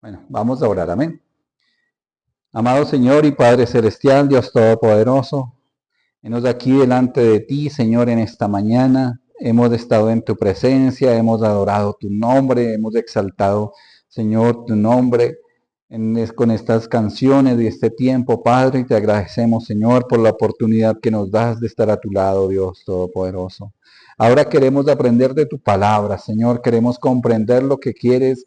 Bueno, vamos a orar, amén. Amado Señor y Padre Celestial, Dios Todopoderoso, hemos aquí delante de ti, Señor, en esta mañana. Hemos estado en tu presencia, hemos adorado tu nombre, hemos exaltado, Señor, tu nombre con estas canciones de este tiempo, Padre, y te agradecemos, Señor, por la oportunidad que nos das de estar a tu lado, Dios Todopoderoso. Ahora queremos aprender de tu palabra, Señor, queremos comprender lo que quieres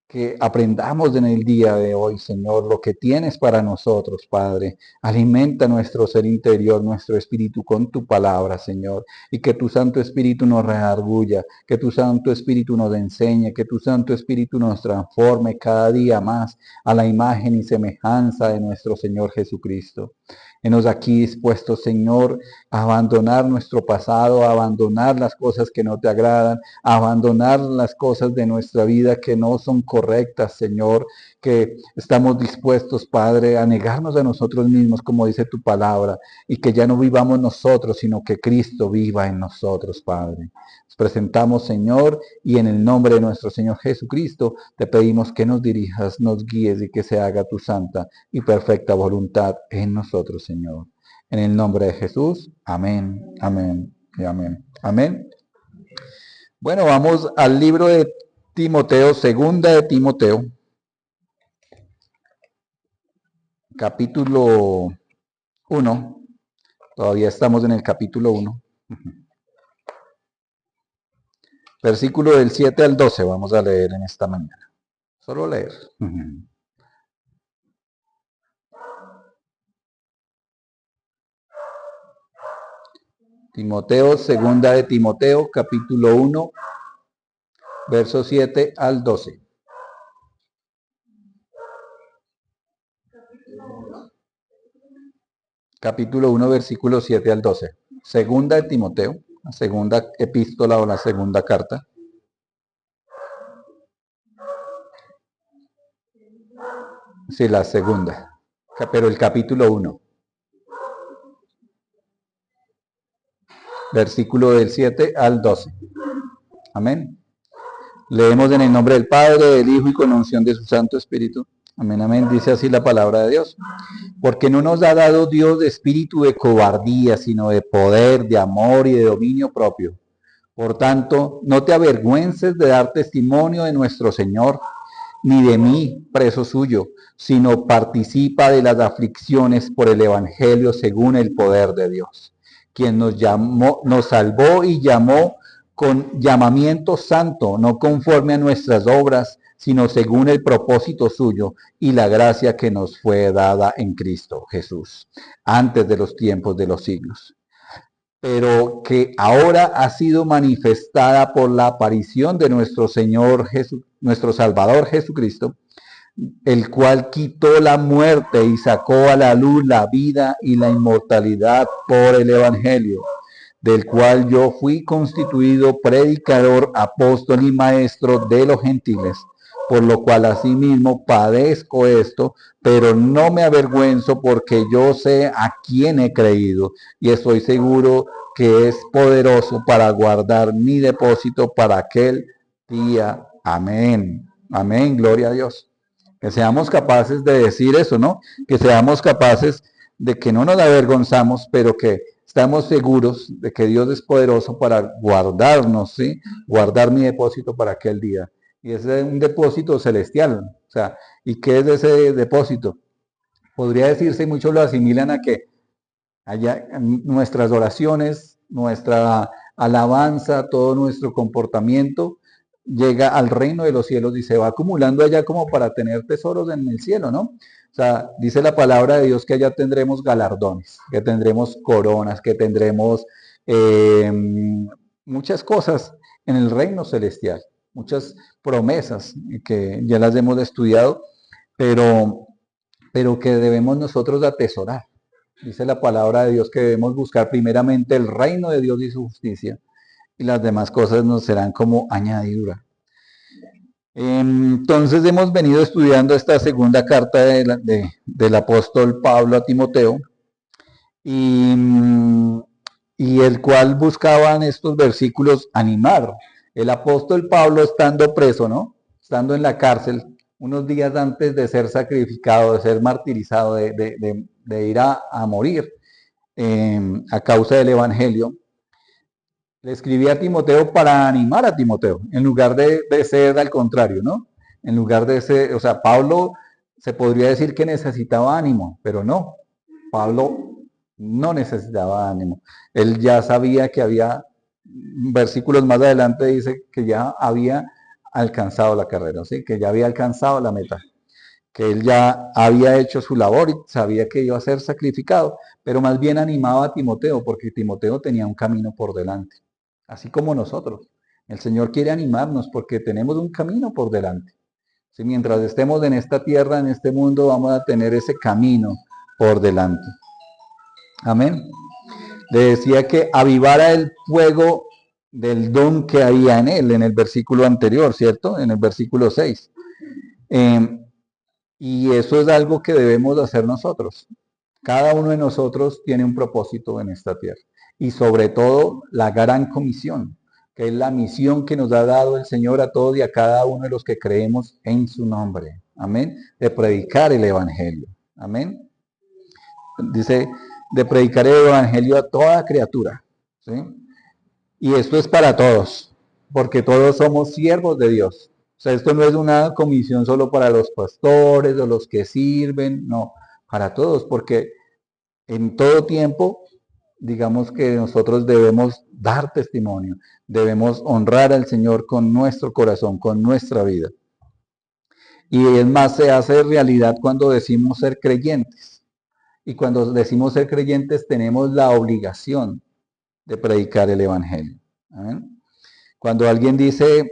que aprendamos en el día de hoy, Señor, lo que tienes para nosotros, Padre. Alimenta nuestro ser interior, nuestro espíritu con tu palabra, Señor, y que tu Santo Espíritu nos redarguya, que tu Santo Espíritu nos enseñe, que tu Santo Espíritu nos transforme cada día más a la imagen y semejanza de nuestro Señor Jesucristo. Henos aquí dispuestos, Señor, a abandonar nuestro pasado, a abandonar las cosas que no te agradan, a abandonar las cosas de nuestra vida que no son correctas, Señor, que estamos dispuestos, Padre, a negarnos a nosotros mismos, como dice tu palabra, y que ya no vivamos nosotros, sino que Cristo viva en nosotros, Padre. Nos presentamos, Señor, y en el nombre de nuestro Señor Jesucristo, te pedimos que nos dirijas, nos guíes y que se haga tu santa y perfecta voluntad en nosotros, Señor. En el nombre de Jesús, amén, amén y amén. Amén. Bueno, vamos al libro de Timoteo, segunda de Timoteo, capítulo 1. Todavía estamos en el capítulo 1. Versículo del 7 al 12 vamos a leer en esta mañana. Solo leer. Timoteo, segunda de Timoteo, capítulo 1, verso 7 al 12. Capítulo 1, versículo 7 al 12. Segunda de Timoteo, la segunda epístola o la segunda carta. Sí, la segunda, pero el capítulo 1. Versículo del 7 al 12. Amén. Leemos en el nombre del Padre, del Hijo y con la unción de su Santo Espíritu. Amén, amén. Dice así la palabra de Dios. Porque no nos ha dado Dios de espíritu de cobardía, sino de poder, de amor y de dominio propio. Por tanto, no te avergüences de dar testimonio de nuestro Señor, ni de mí, preso suyo, sino participa de las aflicciones por el Evangelio según el poder de Dios, quien nos salvó y llamó con llamamiento santo, no conforme a nuestras obras, sino según el propósito suyo y la gracia que nos fue dada en Cristo Jesús, antes de los tiempos de los siglos, pero que ahora ha sido manifestada por la aparición de nuestro Señor nuestro Salvador Jesucristo, el cual quitó la muerte y sacó a la luz la vida y la inmortalidad por el Evangelio, del cual yo fui constituido predicador, apóstol y maestro de los gentiles, por lo cual asimismo padezco esto, pero no me avergüenzo porque yo sé a quién he creído y estoy seguro que es poderoso para guardar mi depósito para aquel día. Amén. Amén. Gloria a Dios. Que seamos capaces de decir eso, ¿no? Que seamos capaces de que no nos avergonzamos, pero que estamos seguros de que Dios es poderoso para guardarnos, ¿sí? Guardar mi depósito para aquel día. Y ese es un depósito celestial. O sea, ¿y qué es ese depósito? Podría decirse, y muchos lo asimilan a que allá nuestras oraciones, nuestra alabanza, todo nuestro comportamiento llega al reino de los cielos y se va acumulando allá como para tener tesoros en el cielo, ¿no? O sea, dice la palabra de Dios que allá tendremos galardones, que tendremos coronas, que tendremos muchas cosas en el reino celestial, muchas promesas que ya las hemos estudiado, pero que debemos nosotros atesorar. Dice la palabra de Dios que debemos buscar primeramente el reino de Dios y su justicia, y las demás cosas nos serán como añadidura. Entonces hemos venido estudiando esta segunda carta del apóstol Pablo a Timoteo, y el cual buscaba en estos versículos animar. El apóstol Pablo estando preso, ¿no? Estando en la cárcel, unos días antes de ser sacrificado, de ser martirizado, de ir a morir a causa del Evangelio, le escribí a Timoteo para animar a Timoteo, en lugar de ser al contrario, ¿no? En lugar de ser, o sea, Pablo se podría decir que necesitaba ánimo, pero no, Pablo no necesitaba ánimo. Él ya sabía que había, versículos más adelante dice que ya había alcanzado la carrera, ¿sí? Que ya había alcanzado la meta, que él ya había hecho su labor y sabía que iba a ser sacrificado, pero más bien animaba a Timoteo, porque Timoteo tenía un camino por delante, así como nosotros. El Señor quiere animarnos porque tenemos un camino por delante. ¿Sí? Mientras estemos en esta tierra, en este mundo, vamos a tener ese camino por delante. Amén. Le decía que avivara el fuego del don que había en él, en el versículo anterior, ¿cierto? En el versículo 6. Y eso es algo que debemos hacer nosotros. Cada uno de nosotros tiene un propósito en esta tierra. Y sobre todo la gran comisión, que es la misión que nos ha dado el Señor a todos y a cada uno de los que creemos en su nombre. Amén. De predicar el Evangelio. Amén. Dice, de predicar el Evangelio a toda criatura. ¿Sí? Y esto es para todos, porque todos somos siervos de Dios. O sea, esto no es una comisión solo para los pastores o los que sirven, no, para todos, porque en todo tiempo, digamos que nosotros debemos dar testimonio, debemos honrar al Señor con nuestro corazón, con nuestra vida. Y es más, se hace realidad cuando decimos ser creyentes. Y cuando decimos ser creyentes tenemos la obligación de predicar el Evangelio. ¿Amén? Cuando alguien dice,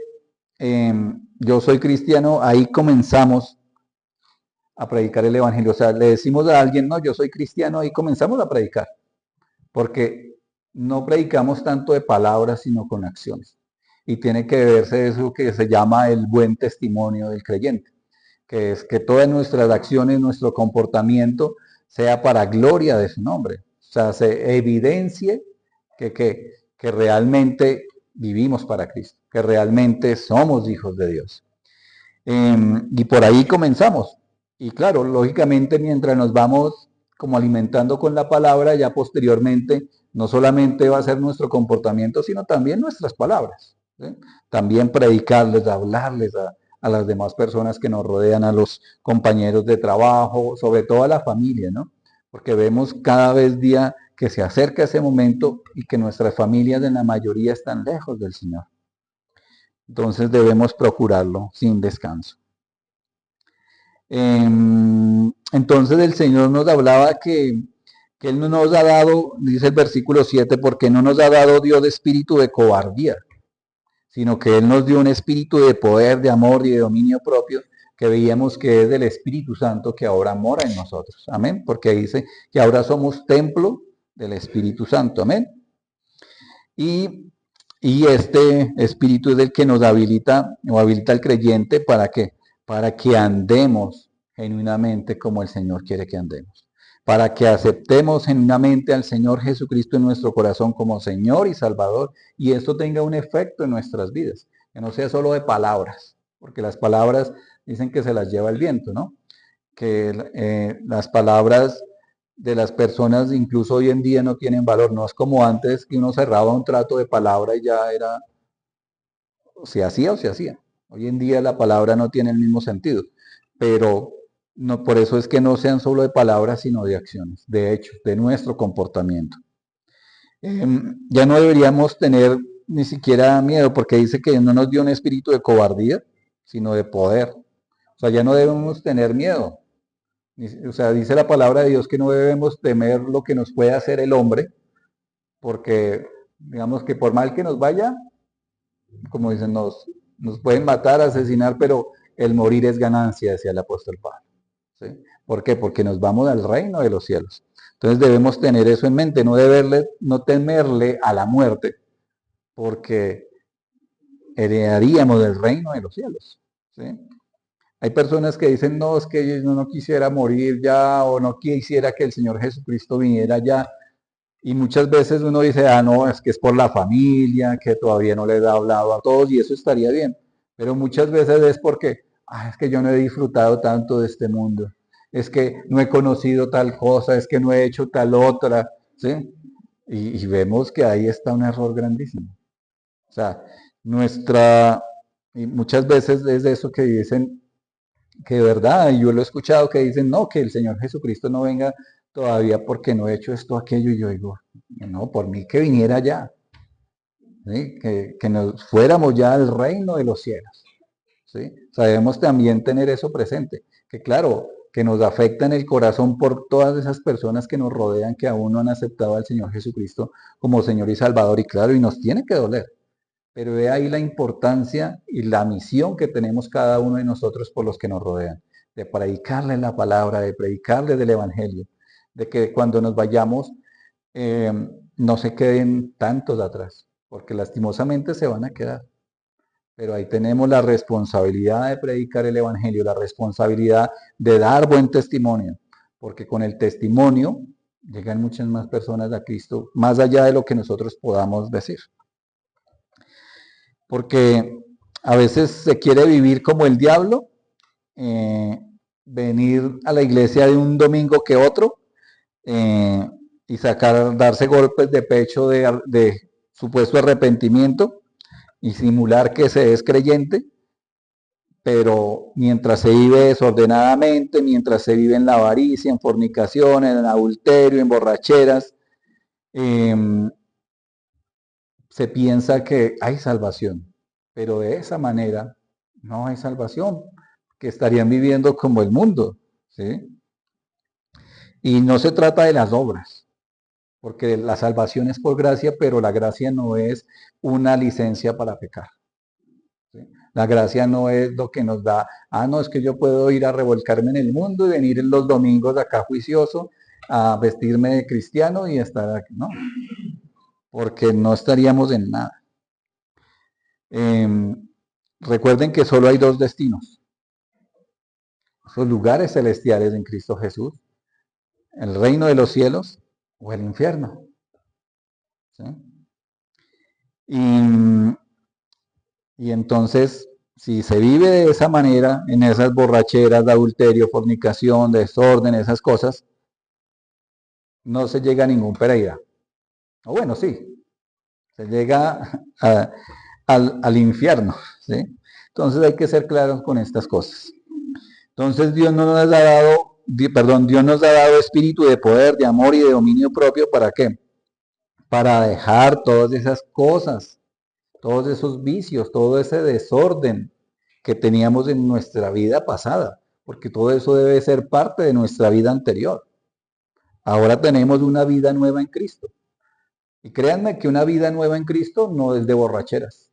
yo soy cristiano, ahí comenzamos a predicar el Evangelio. O sea, le decimos a alguien, no, yo soy cristiano, ahí comenzamos a predicar. Porque no predicamos tanto de palabras, sino con acciones. Y tiene que verse eso que se llama el buen testimonio del creyente, que es que todas nuestras acciones, nuestro comportamiento, sea para gloria de su nombre. O sea, se evidencie que realmente vivimos para Cristo, que realmente somos hijos de Dios. Y por ahí comenzamos. Y claro, lógicamente mientras nos vamos como alimentando con la palabra, ya posteriormente no solamente va a ser nuestro comportamiento, sino también nuestras palabras. ¿Sí? También predicarles, hablarles a las demás personas que nos rodean, a los compañeros de trabajo, sobre todo a la familia, ¿no? Porque vemos cada vez día que se acerca ese momento y que nuestras familias en la mayoría están lejos del Señor. Entonces debemos procurarlo sin descanso. Entonces el Señor nos hablaba que Él no nos ha dado, dice el versículo 7, porque no nos ha dado Dios de espíritu de cobardía, sino que Él nos dio un espíritu de poder, de amor y de dominio propio, que veíamos que es del Espíritu Santo que ahora mora en nosotros. Amén. Porque dice que ahora somos templo del Espíritu Santo. Amén. Y este espíritu es el que nos habilita o habilita al creyente para que andemos genuinamente como el Señor quiere que andemos. Para que aceptemos genuinamente al Señor Jesucristo en nuestro corazón como Señor y Salvador y esto tenga un efecto en nuestras vidas. Que no sea solo de palabras, porque las palabras dicen que se las lleva el viento, ¿no? Que las palabras de las personas incluso hoy en día no tienen valor, no es como antes que uno cerraba un trato de palabra y ya era, se hacía o se hacía. Hoy en día la palabra no tiene el mismo sentido, pero no, por eso es que no sean solo de palabras, sino de acciones, de hechos, de nuestro comportamiento. Ya no deberíamos tener ni siquiera miedo, porque dice que no nos dio un espíritu de cobardía, sino de poder. O sea, ya no debemos tener miedo. O sea, dice la palabra de Dios que no debemos temer lo que nos puede hacer el hombre, porque digamos que por mal que nos vaya, como dicen, nos pueden matar, asesinar, pero el morir es ganancia, decía el apóstol Pablo. ¿Sí? ¿Por qué? Porque nos vamos al reino de los cielos. Entonces debemos tener eso en mente, no temerle a la muerte, porque heredaríamos el reino de los cielos. ¿Sí? Hay personas que dicen, no, es que yo no quisiera morir ya, o no quisiera que el Señor Jesucristo viniera ya. Y muchas veces uno dice, no, es que es por la familia, que todavía no les ha hablado a todos, y eso estaría bien. Pero muchas veces es porque Es que yo no he disfrutado tanto de este mundo, es que no he conocido tal cosa, es que no he hecho tal otra, ¿sí? Y vemos que ahí está un error grandísimo. O sea, y muchas veces es de eso que dicen, que de verdad, y yo lo he escuchado, que dicen, no, que el Señor Jesucristo no venga todavía porque no he hecho esto, aquello, y yo digo, no, por mí que viniera ya, ¿sí? Que nos fuéramos ya al reino de los cielos, ¿sí? Sabemos también tener eso presente, que claro, que nos afecta en el corazón por todas esas personas que nos rodean, que aún no han aceptado al Señor Jesucristo como Señor y Salvador, y claro, y nos tiene que doler. Pero de ahí la importancia y la misión que tenemos cada uno de nosotros por los que nos rodean, de predicarles la palabra, de predicarles del Evangelio, de que cuando nos vayamos eh, no se queden tantos atrás, porque lastimosamente se van a quedar. Pero ahí tenemos la responsabilidad de predicar el Evangelio, la responsabilidad de dar buen testimonio, porque con el testimonio llegan muchas más personas a Cristo, más allá de lo que nosotros podamos decir. Porque a veces se quiere vivir como el diablo, venir a la iglesia de un domingo que otro y darse golpes de pecho de supuesto arrepentimiento y simular que se es creyente, pero mientras se vive desordenadamente, mientras se vive en la avaricia, en fornicación, en adulterio, en borracheras, se piensa que hay salvación, pero de esa manera no hay salvación, que estarían viviendo como el mundo, ¿sí? Y no se trata de las obras, porque la salvación es por gracia, pero la gracia no es una licencia para pecar. ¿Sí? La gracia no es lo que nos da, no, es que yo puedo ir a revolcarme en el mundo y venir en los domingos acá juicioso a vestirme de cristiano y estar aquí. No, porque no estaríamos en nada. Recuerden que solo hay dos destinos, esos lugares celestiales en Cristo Jesús, el reino de los cielos o el infierno. ¿Sí? Y entonces, si se vive de esa manera, en esas borracheras de adulterio, fornicación, desorden, esas cosas, no se llega a ningún Pereira. O bueno, sí, se llega al infierno. ¿Sí? Entonces hay que ser claros con estas cosas. Entonces Dios nos ha dado, Dios nos ha dado espíritu de poder, de amor y de dominio propio. ¿Para qué? Para dejar todas esas cosas, todos esos vicios, todo ese desorden que teníamos en nuestra vida pasada, porque todo eso debe ser parte de nuestra vida anterior. Ahora tenemos una vida nueva en Cristo. Y créanme que una vida nueva en Cristo no es de borracheras.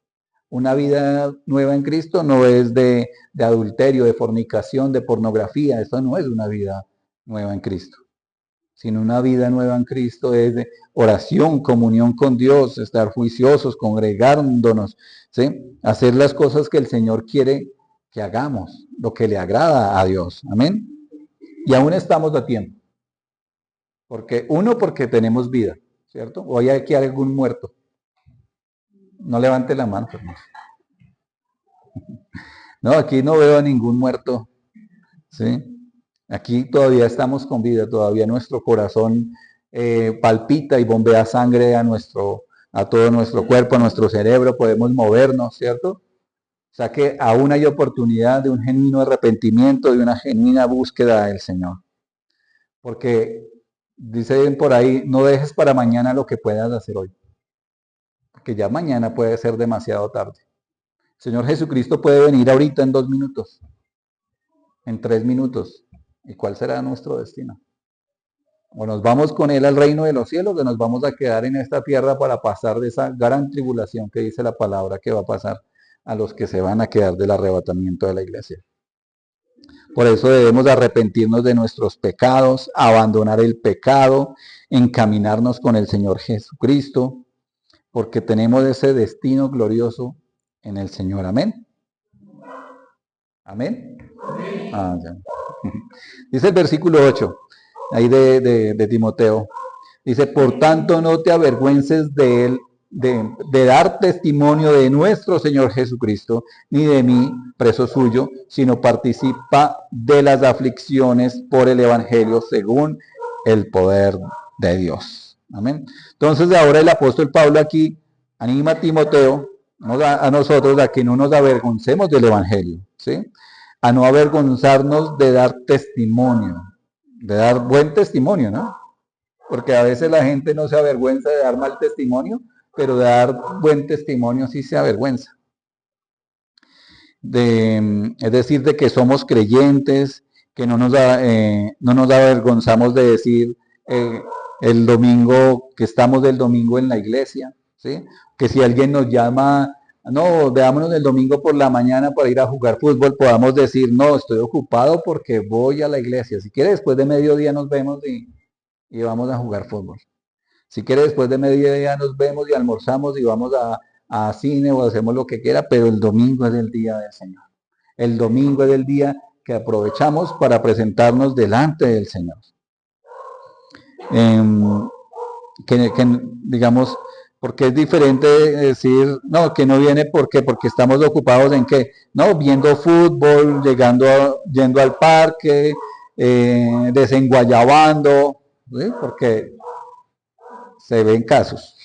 Una vida nueva en Cristo no es de adulterio, de fornicación, de pornografía. Eso no es una vida nueva en Cristo. Sino una vida nueva en Cristo es de oración, comunión con Dios, estar juiciosos, congregándonos, ¿sí? Hacer las cosas que el Señor quiere que hagamos, lo que le agrada a Dios. Amén. Y aún estamos a tiempo. Porque tenemos vida, ¿cierto? O hay aquí algún muerto. No levante la mano, hermano. No, aquí no veo a ningún muerto, ¿sí? Aquí todavía estamos con vida, todavía nuestro corazón palpita y bombea sangre a todo nuestro cuerpo, a nuestro cerebro, podemos movernos, ¿cierto? O sea que aún hay oportunidad de un genuino arrepentimiento, de una genuina búsqueda del Señor. Porque dicen por ahí, no dejes para mañana lo que puedas hacer hoy. Porque ya mañana puede ser demasiado tarde. El Señor Jesucristo puede venir ahorita en 2 minutos, en 3 minutos. ¿Y cuál será nuestro destino? O nos vamos con Él al reino de los cielos, o nos vamos a quedar en esta tierra para pasar de esa gran tribulación que dice la palabra que va a pasar a los que se van a quedar del arrebatamiento de la iglesia. Por eso debemos arrepentirnos de nuestros pecados, abandonar el pecado, encaminarnos con el Señor Jesucristo, porque tenemos ese destino glorioso en el Señor. Amén. Amén. Ya. Dice el versículo 8, ahí de Timoteo. Dice, por tanto no te avergüences de él, de dar testimonio de nuestro Señor Jesucristo, ni de mí, preso suyo, sino participa de las aflicciones por el Evangelio según el poder de Dios. Amén. Entonces ahora el apóstol Pablo aquí anima a Timoteo, a nosotros, a que no nos avergoncemos del Evangelio, ¿sí? A no avergonzarnos de dar testimonio, de dar buen testimonio, ¿no? Porque a veces la gente no se avergüenza de dar mal testimonio, pero de dar buen testimonio sí se avergüenza. Es decir, de que somos creyentes, que no nos avergonzamos de decir el domingo, que estamos del domingo en la iglesia, ¿sí? Que si alguien nos llama, no, veámonos el domingo por la mañana para ir a jugar fútbol, podamos decir, no, estoy ocupado porque voy a la iglesia. Si quiere, después de mediodía nos vemos y vamos a jugar fútbol. Si quiere, después de mediodía nos vemos y almorzamos y vamos a cine o hacemos lo que quiera, pero el domingo es el día del Señor. El domingo es el día que aprovechamos para presentarnos delante del Señor. Digamos, porque es diferente decir, no, que no viene, ¿por qué? Porque estamos ocupados en qué, no, viendo fútbol, yendo al parque, desenguayabando, ¿sí? Porque se ven casos.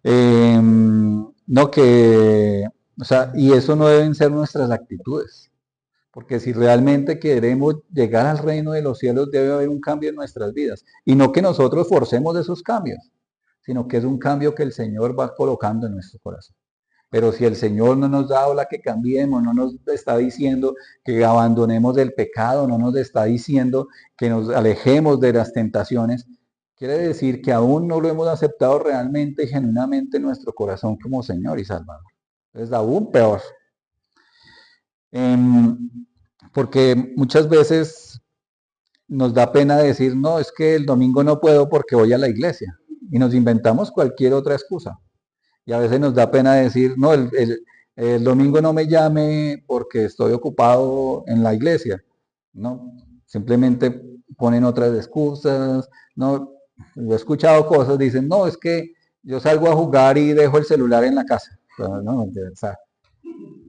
No que, o sea, y eso no deben ser nuestras actitudes. Porque si realmente queremos llegar al reino de los cielos, debe haber un cambio en nuestras vidas. Y no que nosotros forcemos esos cambios, sino que es un cambio que el Señor va colocando en nuestro corazón. Pero si el Señor no nos da la que cambiemos, no nos está diciendo que abandonemos el pecado, no nos está diciendo que nos alejemos de las tentaciones, quiere decir que aún no lo hemos aceptado realmente y genuinamente en nuestro corazón como Señor y Salvador. Es aún peor. Porque muchas veces nos da pena decir, no, es que el domingo no puedo porque voy a la iglesia. Y nos inventamos cualquier otra excusa. Y a veces nos da pena decir, no, el domingo no me llame porque estoy ocupado en la iglesia. No, simplemente ponen otras excusas. No, yo he escuchado cosas, dicen, no, es que yo salgo a jugar y dejo el celular en la casa. Pero no, de verdad.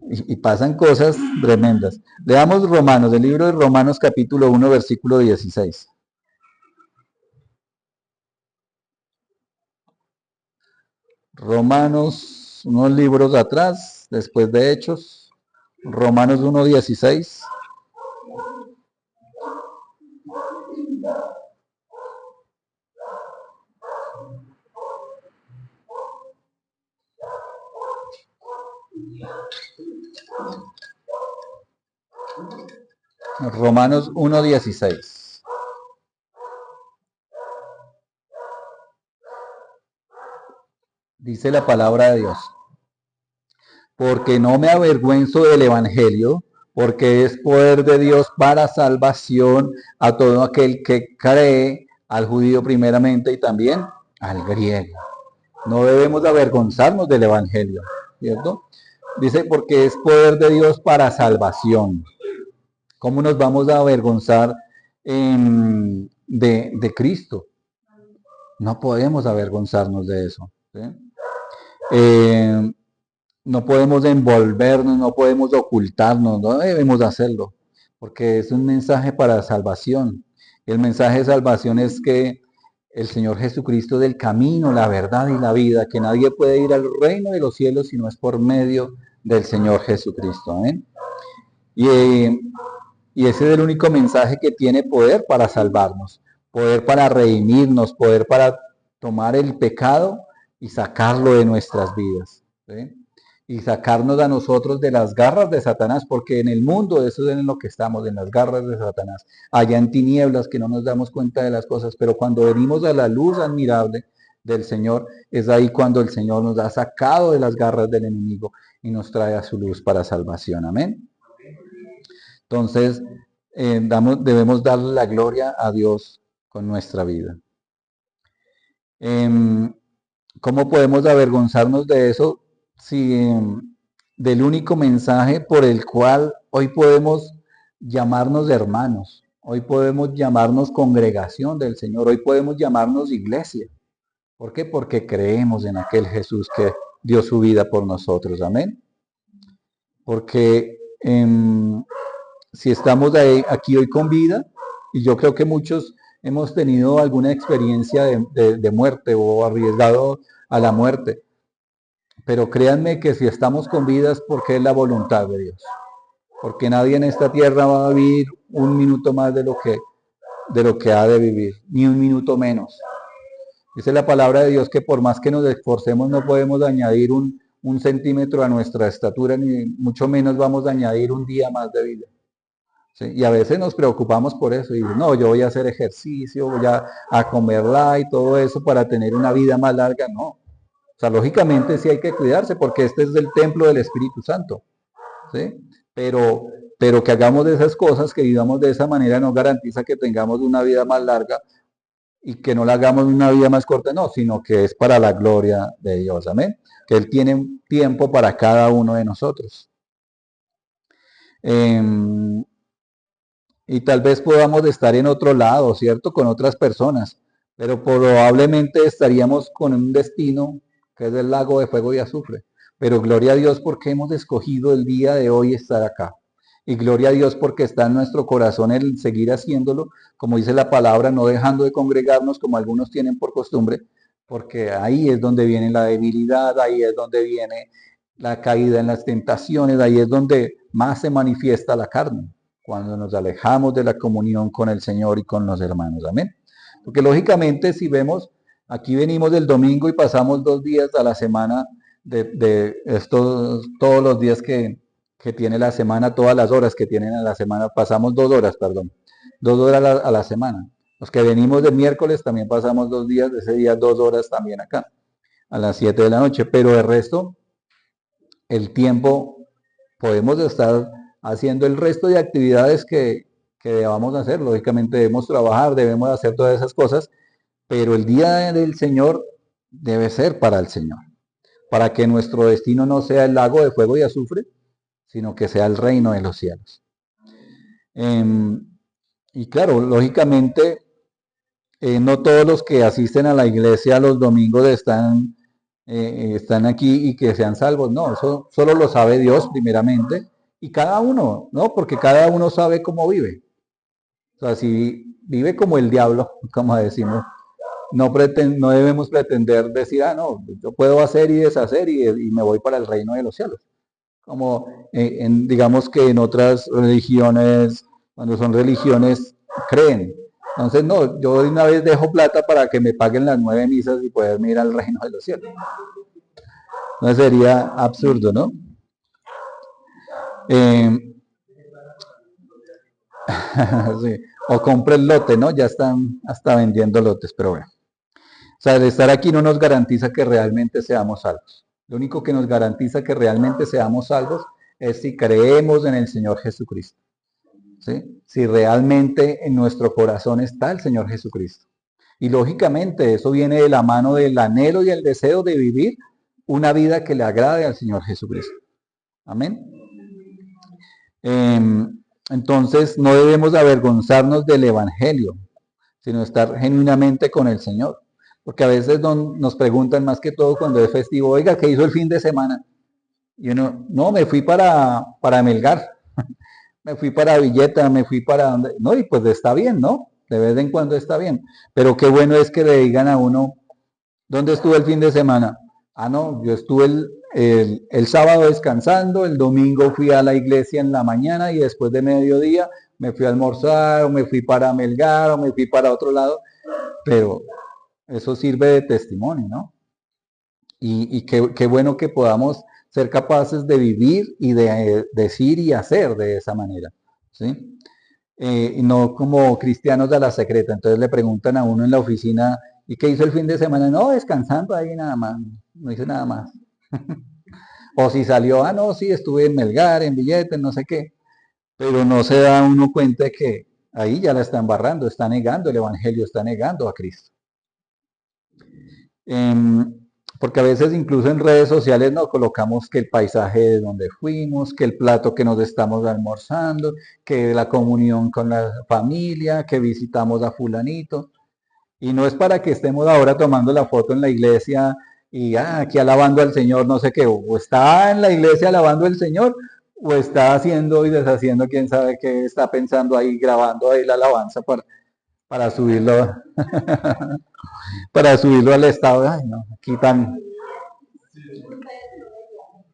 Y pasan cosas tremendas. Leamos Romanos, el libro de Romanos capítulo 1, versículo 16. Romanos, unos libros atrás, después de Hechos, Romanos 1, 16. Romanos 1, 16. Dice la palabra de Dios. Porque no me avergüenzo del Evangelio, porque es poder de Dios para salvación a todo aquel que cree, al judío primeramente y también al griego. No debemos avergonzarnos del Evangelio, ¿cierto? Dice, porque es poder de Dios para salvación. ¿Cómo nos vamos a avergonzar de Cristo? No podemos avergonzarnos de eso, ¿sí? No podemos envolvernos, no podemos ocultarnos, no debemos hacerlo, porque es un mensaje para salvación. El mensaje de salvación es que el Señor Jesucristo es el camino, la verdad y la vida, que nadie puede ir al reino de los cielos si no es por medio del Señor Jesucristo. ¿Amén? Y ese es el único mensaje que tiene poder para salvarnos, poder para redimirnos, poder para tomar el pecado y sacarlo de nuestras vidas, ¿sí? Y sacarnos a nosotros de las garras de Satanás, porque en el mundo eso es en lo que estamos, en las garras de Satanás, allá en tinieblas que no nos damos cuenta de las cosas, pero cuando venimos a la luz admirable del Señor, es ahí cuando el Señor nos ha sacado de las garras del enemigo y nos trae a su luz para salvación. Amén. Entonces, debemos darle la gloria a Dios con nuestra vida. ¿Cómo podemos avergonzarnos de eso? Si del único mensaje por el cual hoy podemos llamarnos hermanos, hoy podemos llamarnos congregación del Señor, hoy podemos llamarnos iglesia, ¿Por qué? Porque creemos en aquel Jesús que dio su vida por nosotros. Amén. Porque si estamos aquí hoy con vida, y yo creo que muchos hemos tenido alguna experiencia de muerte o arriesgado a la muerte, pero créanme que si estamos con vida es porque es la voluntad de Dios, porque nadie en esta tierra va a vivir un minuto más de lo que ha de vivir, ni un minuto menos. Dice la palabra de Dios que por más que nos esforcemos no podemos añadir un centímetro a nuestra estatura, ni mucho menos vamos a añadir un día más de vida. ¿Sí? Y a veces nos preocupamos por eso, y no, yo voy a hacer ejercicio, voy a comerla y todo eso para tener una vida más larga, no. O sea, lógicamente sí hay que cuidarse porque este es el templo del Espíritu Santo, ¿sí? Pero que hagamos de esas cosas, que vivamos de esa manera, no garantiza que tengamos una vida más larga y que no la hagamos una vida más corta, no, sino que es para la gloria de Dios, amén. Que Él tiene tiempo para cada uno de nosotros. Y tal vez podamos estar en otro lado, ¿cierto? Con otras personas, pero probablemente estaríamos con un destino que es el lago de fuego y azufre. Pero gloria a Dios porque hemos escogido el día de hoy estar acá. Y gloria a Dios porque está en nuestro corazón el seguir haciéndolo, como dice la palabra, no dejando de congregarnos como algunos tienen por costumbre, porque ahí es donde viene la debilidad, ahí es donde viene la caída en las tentaciones, ahí es donde más se manifiesta la carne, cuando nos alejamos de la comunión con el Señor y con los hermanos. Amén. Porque lógicamente si vemos, aquí venimos del domingo y pasamos 2 días a la semana de estos, todos los días que tiene la semana, todas las horas que tienen a la semana, pasamos 2 horas, perdón, 2 horas a la semana. Los que venimos del miércoles también pasamos 2 días, de ese día 2 horas también acá, a las 7 de la noche, pero el resto, el tiempo, podemos estar haciendo el resto de actividades que debamos hacer. Lógicamente debemos trabajar, debemos hacer todas esas cosas, pero el día del Señor debe ser para el Señor, para que nuestro destino no sea el lago de fuego y azufre, sino que sea el reino de los cielos. Y claro, lógicamente, no todos los que asisten a la iglesia los domingos están aquí y que sean salvos. No, eso solo lo sabe Dios primeramente. Y cada uno, ¿no? Porque cada uno sabe cómo vive. O sea, si vive como el diablo, como decimos, no debemos pretender decir, no, yo puedo hacer y deshacer y me voy para el reino de los cielos. Como digamos que en otras religiones, cuando son religiones, creen. Entonces, no, yo de una vez dejo plata para que me paguen las 9 misas y poder ir al reino de los cielos. No sería absurdo, ¿no? Sí. O compre el lote, ¿no? Ya están hasta vendiendo lotes, pero bueno. O sea, el estar aquí no nos garantiza que realmente seamos salvos. Lo único que nos garantiza que realmente seamos salvos es si creemos en el Señor Jesucristo. ¿Sí? Si realmente en nuestro corazón está el Señor Jesucristo. Y lógicamente eso viene de la mano del anhelo y el deseo de vivir una vida que le agrade al Señor Jesucristo. Amén. Entonces no debemos avergonzarnos del Evangelio, sino estar genuinamente con el Señor. Porque a veces nos preguntan más que todo cuando es festivo, oiga, ¿qué hizo el fin de semana? Y uno, no, me fui para Melgar, me fui para Villeta, me fui para donde, no, y pues está bien, ¿no? De vez en cuando está bien. Pero qué bueno es que le digan a uno, ¿dónde estuve el fin de semana? No, yo estuve el sábado descansando, el domingo fui a la iglesia en la mañana y después de mediodía me fui a almorzar o me fui para Melgar o me fui para otro lado, pero eso sirve de testimonio, ¿no? Y qué bueno que podamos ser capaces de vivir y de decir y hacer de esa manera, ¿sí? Y no como cristianos de la secreta. Entonces le preguntan a uno en la oficina, ¿y qué hizo el fin de semana? No, descansando ahí nada más, no hice nada más. O si salió, no, sí, estuve en Melgar, en Villeta, en no sé qué. Pero no se da uno cuenta de que ahí ya la está embarrando, está negando el Evangelio, está negando a Cristo. Porque a veces incluso en redes sociales no colocamos que el paisaje de donde fuimos, que el plato que nos estamos almorzando, que la comunión con la familia, que visitamos a fulanito. Y no es para que estemos ahora tomando la foto en la iglesia y aquí alabando al Señor, no sé qué, o está en la iglesia alabando al Señor, o está haciendo y deshaciendo, quién sabe qué está pensando ahí, grabando ahí la alabanza para subirlo, para subirlo al estado. Ay, no, aquí tan,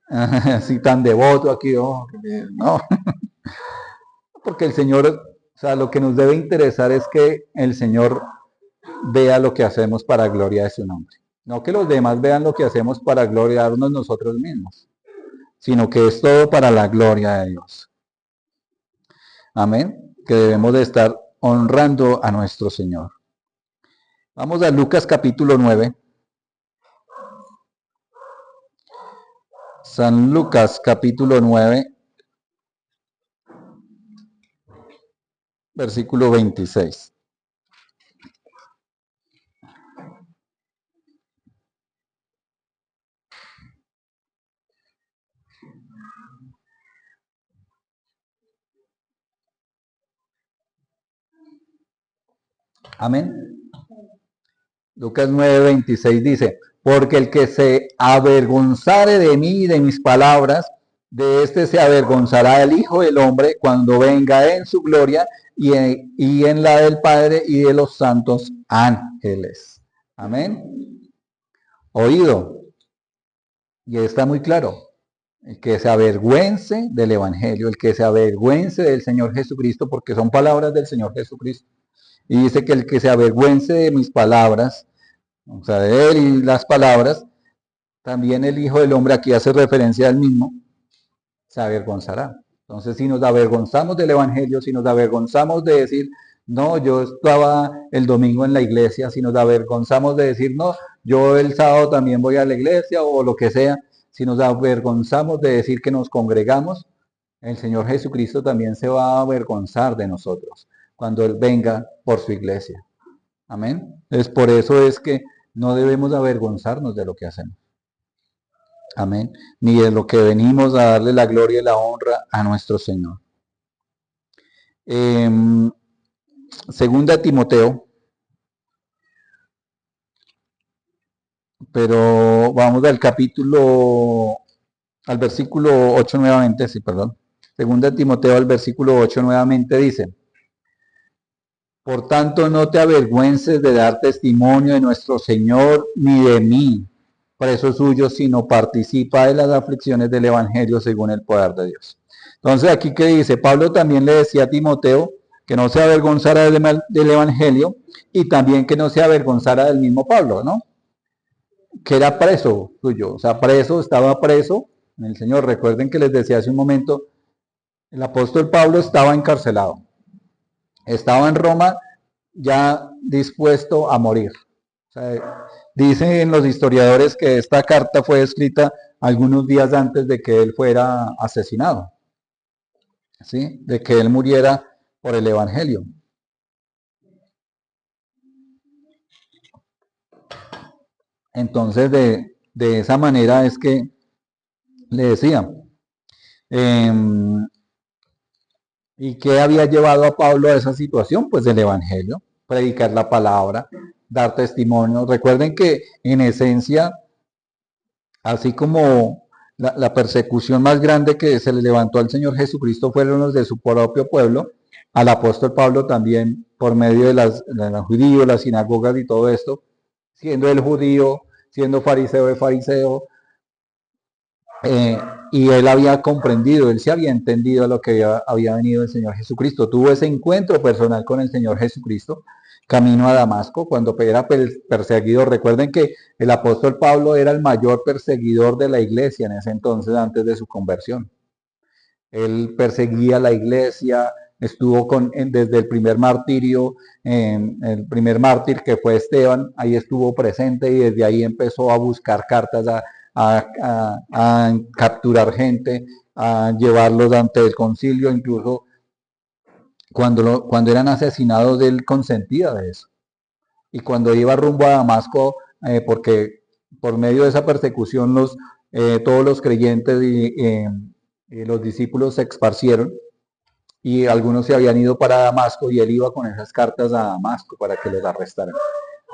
así tan devoto, aquí, oh, no, porque el Señor, o sea, lo que nos debe interesar es que el Señor vea lo que hacemos para gloria de su nombre. No que los demás vean lo que hacemos para gloriarnos nosotros mismos, sino que es todo para la gloria de Dios. Amén. Que debemos de estar honrando a nuestro Señor. Vamos a Lucas capítulo 9. San Lucas capítulo 9, versículo 26. Amén. Lucas 9, 26 dice, porque el que se avergonzare de mí y de mis palabras, de este se avergonzará el Hijo del Hombre cuando venga en su gloria y en la del Padre y de los santos ángeles. Amén. Oído. Y está muy claro. El que se avergüence del Evangelio, el que se avergüence del Señor Jesucristo, porque son palabras del Señor Jesucristo. Y dice que el que se avergüence de mis palabras, o sea, de él y las palabras, también el Hijo del Hombre, aquí hace referencia al mismo, se avergonzará. Entonces, si nos avergonzamos del Evangelio, si nos avergonzamos de decir, no, yo estaba el domingo en la iglesia, si nos avergonzamos de decir, no, yo el sábado también voy a la iglesia o lo que sea, si nos avergonzamos de decir que nos congregamos, el Señor Jesucristo también se va a avergonzar de nosotros cuando Él venga por su iglesia. Amén. Es por eso es que no debemos avergonzarnos de lo que hacemos. Amén. Ni de lo que venimos a darle la gloria y la honra a nuestro Señor. Segunda Timoteo. Pero vamos al al versículo 8 nuevamente, sí, perdón. Segunda Timoteo al versículo 8 nuevamente dice, por tanto no te avergüences de dar testimonio de nuestro Señor ni de mí, preso suyo, sino participa de las aflicciones del Evangelio según el poder de Dios. Entonces aquí que dice, Pablo también le decía a Timoteo que no se avergonzara del Evangelio y también que no se avergonzara del mismo Pablo, ¿no? Que era preso suyo, o sea, estaba preso en el Señor. Recuerden que les decía hace un momento, el apóstol Pablo estaba encarcelado, estaba en Roma ya dispuesto a morir. O sea, dicen los historiadores que esta carta fue escrita algunos días antes de que él fuera asesinado, ¿sí? De que él muriera por el Evangelio. Entonces, de esa manera es que le decía, ¿y qué había llevado a Pablo a esa situación? Pues el Evangelio, predicar la palabra, dar testimonio. Recuerden que en esencia, así como la persecución más grande que se le levantó al Señor Jesucristo fueron los de su propio pueblo, al apóstol Pablo también, por medio de los judíos, las sinagogas y todo esto, siendo el judío, siendo fariseo de fariseo, y él había comprendido, él se había entendido a lo que había venido el Señor Jesucristo. Tuvo ese encuentro personal con el Señor Jesucristo, camino a Damasco, cuando era perseguido. Recuerden que el apóstol Pablo era el mayor perseguidor de la iglesia en ese entonces, antes de su conversión. Él perseguía la iglesia, estuvo desde el primer martirio, el primer mártir que fue Esteban, ahí estuvo presente y desde ahí empezó a buscar cartas, a capturar gente, a llevarlos ante el concilio, incluso cuando eran asesinados él consentía de eso. Y cuando iba rumbo a Damasco, porque por medio de esa persecución todos los creyentes y los discípulos se esparcieron y algunos se habían ido para Damasco y él iba con esas cartas a Damasco para que los arrestaran.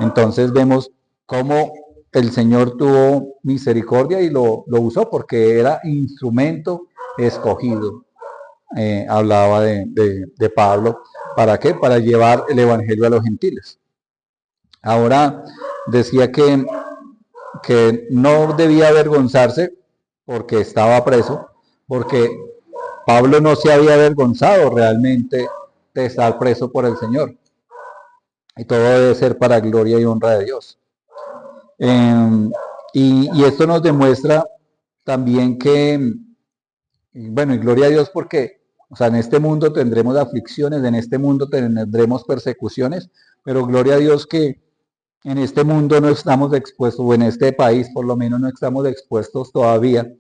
Entonces vemos cómo el Señor tuvo misericordia y lo usó porque era instrumento escogido. Hablaba de Pablo. ¿Para qué? Para llevar el Evangelio a los gentiles. Ahora decía que no debía avergonzarse porque estaba preso, porque Pablo no se había avergonzado realmente de estar preso por el Señor. Y todo debe ser para gloria y honra de Dios. Y esto nos demuestra también que, bueno, y gloria a Dios porque, o sea, en este mundo tendremos aflicciones, en este mundo tendremos persecuciones, pero gloria a Dios que en este mundo no estamos expuestos, o en este país por lo menos no estamos expuestos todavía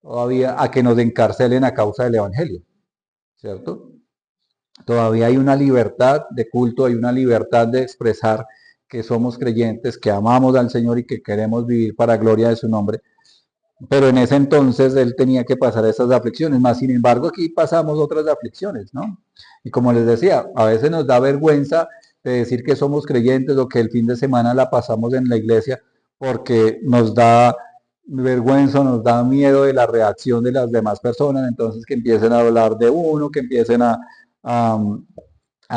a que nos encarcelen a causa del Evangelio, ¿cierto? Todavía hay una libertad de culto, hay una libertad de expresar que somos creyentes, que amamos al Señor y que queremos vivir para gloria de su nombre. Pero en ese entonces él tenía que pasar esas aflicciones, más sin embargo aquí pasamos otras aflicciones, ¿no? Y como les decía, a veces nos da vergüenza de decir que somos creyentes o que el fin de semana la pasamos en la iglesia porque nos da vergüenza, nos da miedo de la reacción de las demás personas, entonces que empiecen a hablar de uno, que empiecen a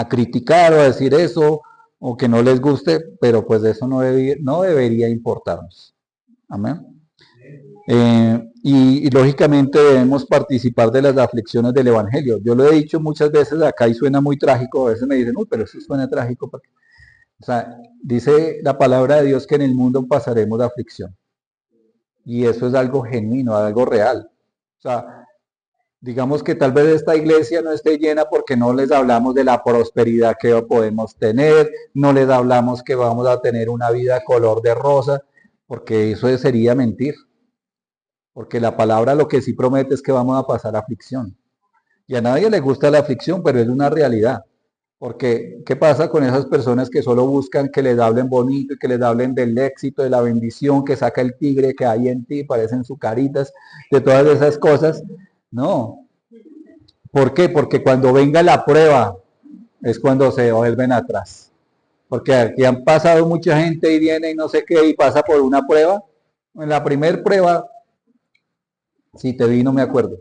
criticar o a decir eso, o que no les guste, pero pues eso no debería importarnos. Amén. Y lógicamente debemos participar de las aflicciones del Evangelio. Yo lo he dicho muchas veces acá y suena muy trágico, a veces me dicen, uy, pero eso suena trágico. Porque... O sea, dice la palabra de Dios que en el mundo pasaremos de aflicción. Y eso es algo genuino, algo real. O sea, digamos que tal vez esta iglesia no esté llena porque no les hablamos de la prosperidad que podemos tener, no les hablamos que vamos a tener una vida color de rosa, porque eso sería mentir. Porque la palabra lo que sí promete es que vamos a pasar aflicción. Y a nadie le gusta la aflicción, pero es una realidad. Porque, ¿qué pasa con esas personas que solo buscan que les hablen bonito y que les hablen del éxito, de la bendición, que saca el tigre que hay en ti, parecen sucaritas, de todas esas cosas? No. ¿Por qué? Porque cuando venga la prueba es cuando se vuelven atrás. Porque aquí han pasado mucha gente y viene y no sé qué y pasa por una prueba. En la primera prueba, si te vi no me acuerdo.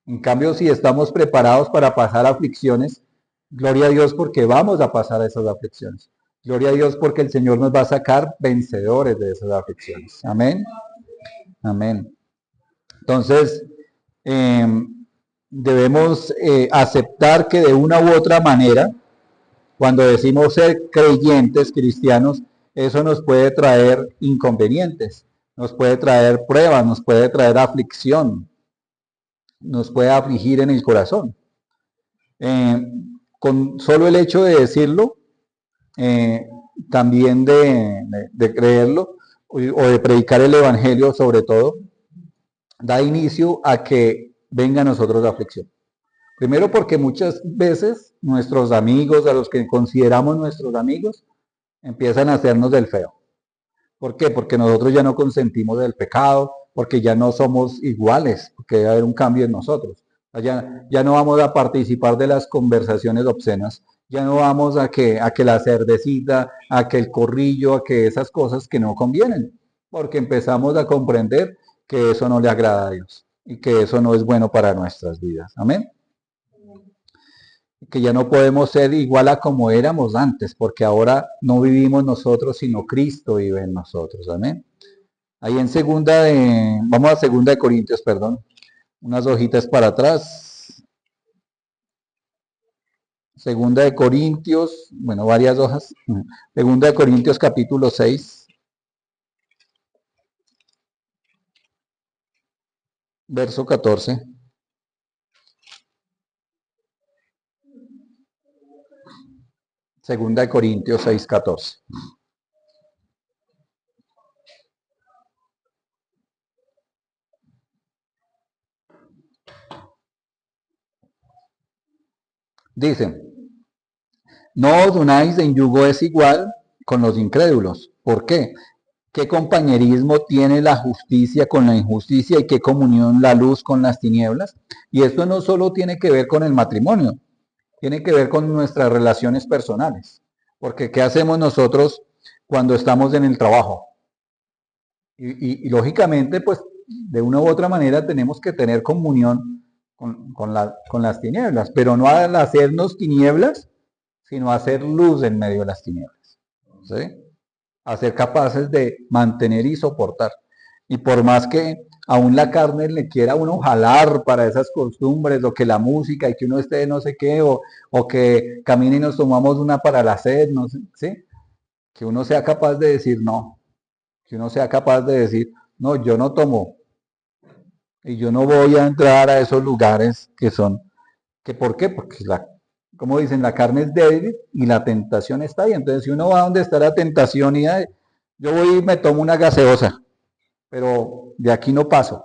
En cambio, si estamos preparados para pasar aflicciones, gloria a Dios porque vamos a pasar esas aflicciones. Gloria a Dios porque el Señor nos va a sacar vencedores de esas aflicciones. Amén. Amén. Entonces, debemos aceptar que de una u otra manera, cuando decimos ser creyentes cristianos, eso nos puede traer inconvenientes, nos puede traer pruebas, nos puede traer aflicción, nos puede afligir en el corazón. Con solo el hecho de decirlo, también de creerlo o de predicar el Evangelio sobre todo, da inicio a que venga a nosotros la aflicción. Primero porque muchas veces nuestros amigos, a los que consideramos nuestros amigos, empiezan a hacernos del feo. ¿Por qué? Porque nosotros ya no consentimos del pecado, porque ya no somos iguales, porque debe haber un cambio en nosotros. Ya no vamos a participar de las conversaciones obscenas, ya no vamos a que la cervecita, a que el corrillo, a que esas cosas que no convienen, porque empezamos a comprender que eso no le agrada a Dios y que eso no es bueno para nuestras vidas. Amén. Que ya no podemos ser igual a como éramos antes, porque ahora no vivimos nosotros, sino Cristo vive en nosotros. Amén. Ahí en vamos a segunda de Corintios, perdón, unas hojitas para atrás. Segunda de Corintios, bueno, varias hojas. Segunda de Corintios capítulo 6. Verso 14. Segunda de Corintios 6, 14. Dice, no os unáis en yugo desigual con los incrédulos. ¿Por qué? ¿Qué compañerismo tiene la justicia con la injusticia y qué comunión la luz con las tinieblas? Y esto no solo tiene que ver con el matrimonio, tiene que ver con nuestras relaciones personales. Porque ¿qué hacemos nosotros cuando estamos en el trabajo? Y lógicamente, pues, de una u otra manera tenemos que tener comunión con las tinieblas, pero no al hacernos tinieblas, sino hacer luz en medio de las tinieblas. ¿Sí? A ser capaces de mantener y soportar. Y por más que aún la carne le quiera a uno jalar para esas costumbres, o que la música y que uno esté no sé qué, o que camine y nos tomamos una para la sed, no sé, ¿sí? Que uno sea capaz de decir no, que uno sea capaz de decir, no, yo no tomo y yo no voy a entrar a esos lugares que son, que ¿por qué? Porque como dicen, la carne es débil y la tentación está ahí. Entonces, si uno va donde está la tentación y yo voy y me tomo una gaseosa, pero de aquí no paso,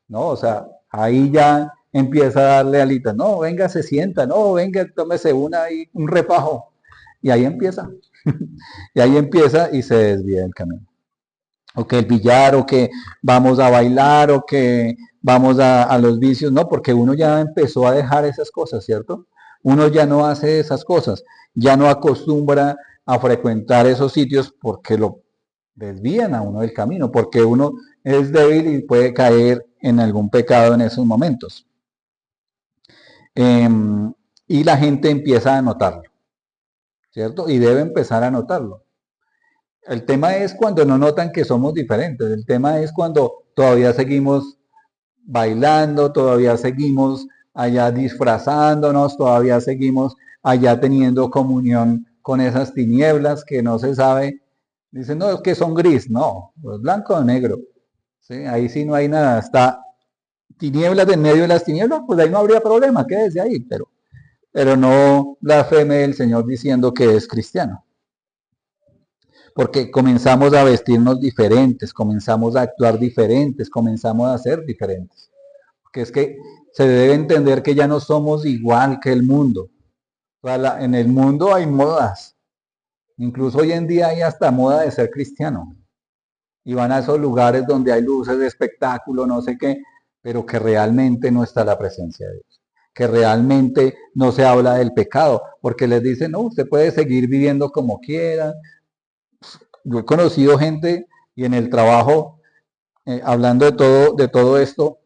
¿no? O sea, ahí ya empieza a darle alitas, no, venga, se sienta, no, venga, tómese un refajo, y ahí empieza, y ahí empieza y se desvía el camino. O que el billar, o que vamos a bailar, o que vamos a los vicios, no, porque uno ya empezó a dejar esas cosas, ¿cierto? Uno ya no hace esas cosas, ya no acostumbra a frecuentar esos sitios porque lo desvían a uno del camino, porque uno es débil y puede caer en algún pecado en esos momentos. Y la gente empieza a notarlo, ¿cierto? Y debe empezar a notarlo. El tema es cuando no notan que somos diferentes, el tema es cuando todavía seguimos bailando, todavía seguimos allá disfrazándonos, todavía seguimos allá teniendo comunión con esas tinieblas que no se sabe. Dicen, no, es que son gris, no, es blanco o negro. ¿Sí? Ahí sí no hay nada, está tinieblas en medio de las tinieblas, pues ahí no habría problema, quédese ahí, pero no blasfeme del Señor diciendo que es cristiano. Porque comenzamos a vestirnos diferentes, comenzamos a actuar diferentes, comenzamos a ser diferentes. Que es que se debe entender que ya no somos igual que el mundo. O sea, en el mundo hay modas. Incluso hoy en día hay hasta moda de ser cristiano. Y van a esos lugares donde hay luces de espectáculo, no sé qué, pero que realmente no está la presencia de Dios. Que realmente no se habla del pecado, porque les dicen, no, usted puede seguir viviendo como quiera. Yo he conocido gente y en el trabajo, hablando de todo esto,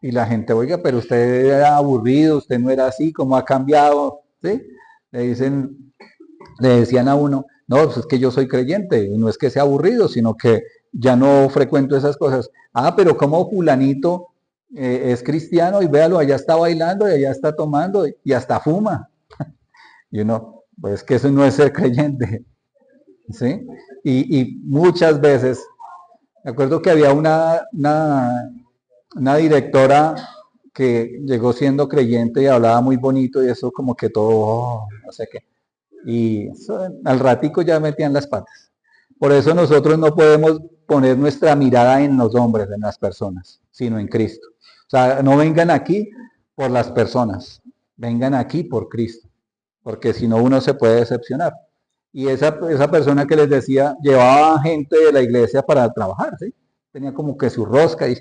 y la gente, oiga, pero usted era aburrido, usted no era así, ¿cómo ha cambiado? ¿Sí? Le decían a uno, no, pues es que yo soy creyente, y no es que sea aburrido, sino que ya no frecuento esas cosas. Ah, pero como fulanito es cristiano y véalo, allá está bailando y allá está tomando y hasta fuma. Y uno, pues que eso no es ser creyente. ¿Sí? Y muchas veces, me acuerdo que había una directora que llegó siendo creyente y hablaba muy bonito y eso como que todo, no sé qué. Y eso, al ratico ya metían las patas. Por eso nosotros no podemos poner nuestra mirada en los hombres, en las personas, sino en Cristo. O sea, no vengan aquí por las personas, vengan aquí por Cristo, porque si no uno se puede decepcionar. Y esa persona que les decía, llevaba gente de la iglesia para trabajar, ¿sí? Tenía como que su rosca y,